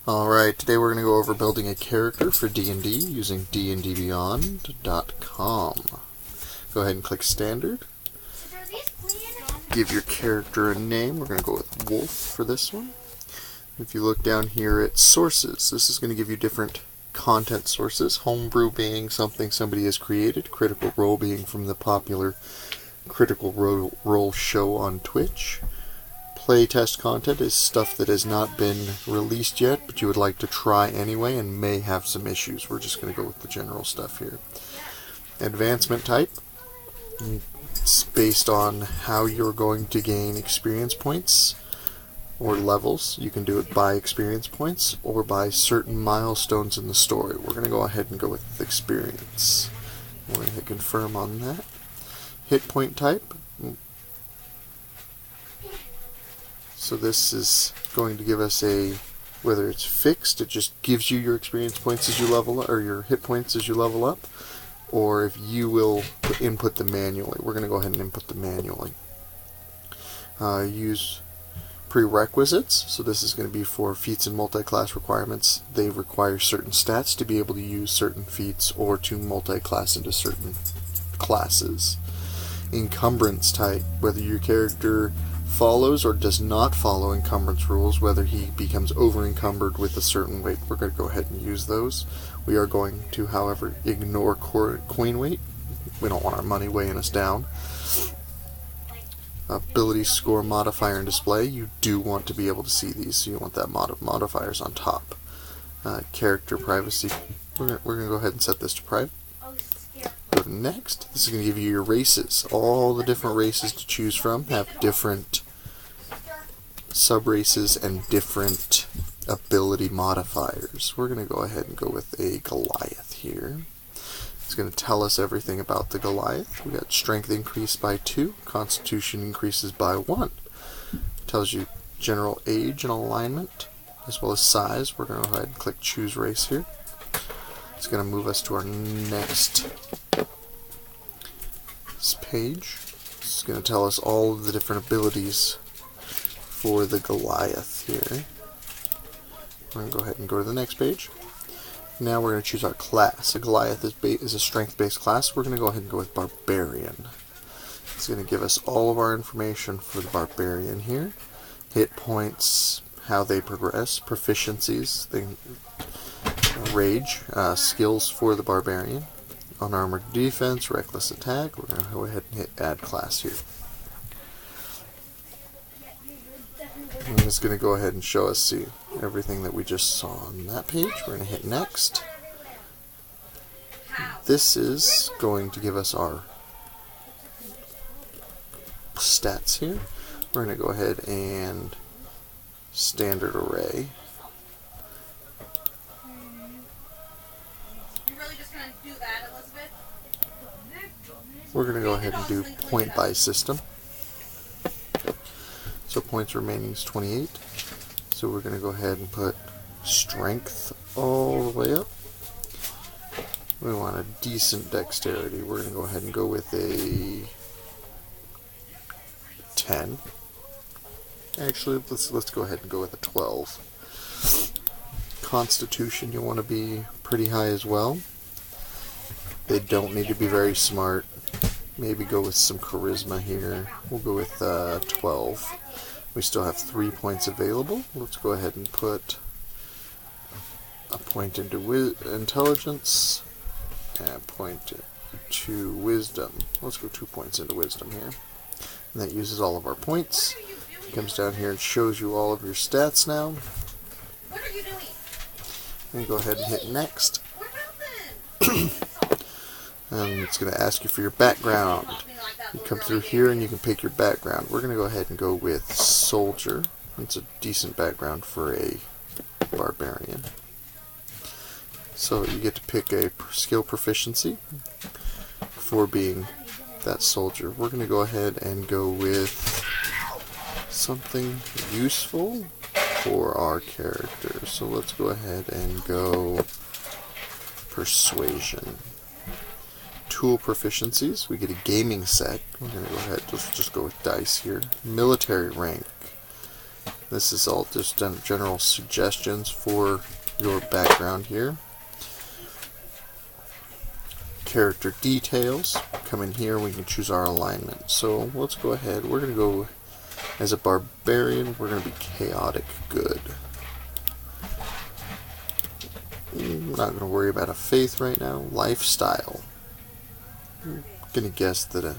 Alright, today we're going to go over building a character for D&D using dndbeyond.com. Go ahead and click Standard. Give your character a name. We're going to go with Wolf for this one. If you look down here at Sources, this is going to give you different content sources. Homebrew being something somebody has created, Critical Role being from the popular Critical Role show on Twitch. Playtest content is stuff that has not been released yet, but you would like to try anyway and may have some issues. We're just going to go with the general stuff here. Advancement type. It's based on how you're going to gain experience points or levels. You can do it by experience points or by certain milestones in the story. We're going to go ahead and go with experience. We're going to hit confirm on that. Hit point type. So this is going to give us whether it's fixed, it just gives you your experience points as you level up, or your hit points as you level up, or if you will input them manually. We're going to go ahead and input them manually. Use prerequisites, so this is going to be for feats and multi-class requirements. They require certain stats to be able to use certain feats or to multi-class into certain classes. Encumbrance type, whether your character follows or does not follow encumbrance rules, whether he becomes over-encumbered with a certain weight. We're going to go ahead and use those. We are going to, however, ignore coin weight. We don't want our money weighing us down. Ability score modifier and display. You do want to be able to see these, so you want that modifiers on top. Character privacy. We're going to go ahead and set this to private. Go to next. This is going to give you your races. All the different races to choose from have different sub-races and different ability modifiers. We're going to go ahead and go with a Goliath here. It's going to tell us everything about the Goliath. We got strength increased by 2, constitution increases by 1. Tells you general age and alignment, as well as size. We're going to go ahead and click choose race here. It's going to move us to our next page. It's going to tell us all of the different abilities for the Goliath here. We're going to go ahead and go to the next page. Now we're going to choose our class. A Goliath is a strength-based class. We're going to go ahead and go with Barbarian. It's going to give us all of our information for the Barbarian here. Hit points, how they progress, proficiencies, rage, skills for the Barbarian, unarmored defense, reckless attack. We're going to go ahead and hit add class here. And it's going to go ahead and show us everything that we just saw on that page. We're going to hit next. This is going to give us our stats here. We're going to go ahead and standard array. We're going to go ahead and do point by system. So points remaining is 28. So we're going to go ahead and put strength all the way up. We want a decent dexterity. We're going to go ahead and go with a 10. Actually, let's go ahead and go with a 12. Constitution, you want to be pretty high as well. They don't need to be very smart. Maybe go with some charisma here. We'll go with 12. We still have 3 points available. Let's go ahead and put a point into intelligence and a point to wisdom. Let's go 2 points into wisdom here. And that uses all of our points. It comes down here and shows you all of your stats now. What are you doing? And go ahead and hit next. And it's going to ask you for your background. You come through here and you can pick your background. We're going to go ahead and go with soldier. It's a decent background for a barbarian. So you get to pick a skill proficiency for being that soldier. We're going to go ahead and go with something useful for our character. So let's go ahead and go persuasion. Tool proficiencies. We get a gaming set. We're going to go ahead, let's just go with dice here. Military rank. This is all just general suggestions for your background here. Character details. Come in here, we can choose our alignment. So let's go ahead. We're going to go as a barbarian. We're going to be chaotic good. I'm not going to worry about a faith right now. Lifestyle. I'm going to guess that a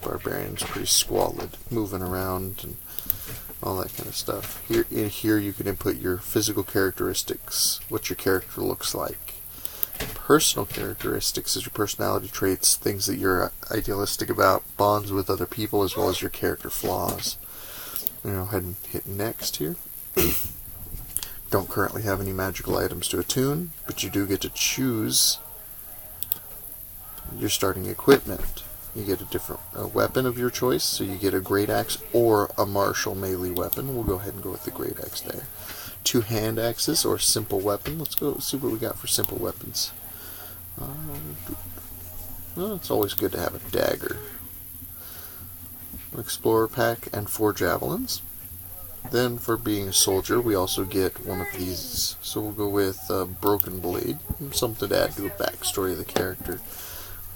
barbarian's pretty squalid, moving around and all that kind of stuff. Here you can input your physical characteristics, what your character looks like. Personal characteristics is your personality traits, things that you're idealistic about, bonds with other people, as well as your character flaws. I'm going to go ahead and hit next here. Don't currently have any magical items to attune, but you do get to choose your starting equipment. You get a different weapon of your choice, so you get a great axe or a martial melee weapon. We'll go ahead and go with the great axe there. 2 hand axes or simple weapon. Let's go see what we got for simple weapons. Well, it's always good to have a dagger. Explorer pack and 4 javelins. Then for being a soldier, we also get one of these. So we'll go with broken blade, something to add to the backstory of the character.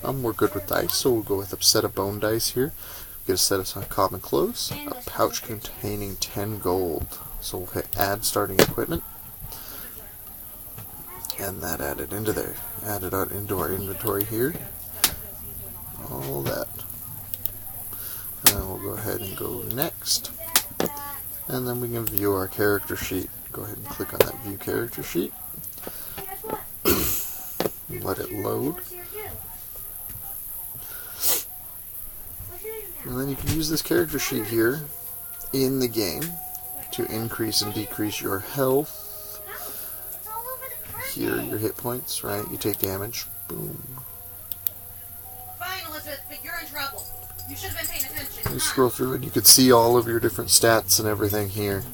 We're good with dice, so we'll go with a set of bone dice here. Get a set of some common clothes, a pouch containing 10 gold. So we'll hit add starting equipment, and that added into there. Added out into our inventory here. All that. And then we'll go ahead and go next. And then we can view our character sheet. Go ahead and click on that view character sheet. Let it load. And then you can use this character sheet here in the game to increase and decrease your health. Here, your hit points, right? You take damage. Boom. Fine, Elizabeth, but you're in trouble. You should have been paying attention. You scroll through and you can see all of your different stats and everything here.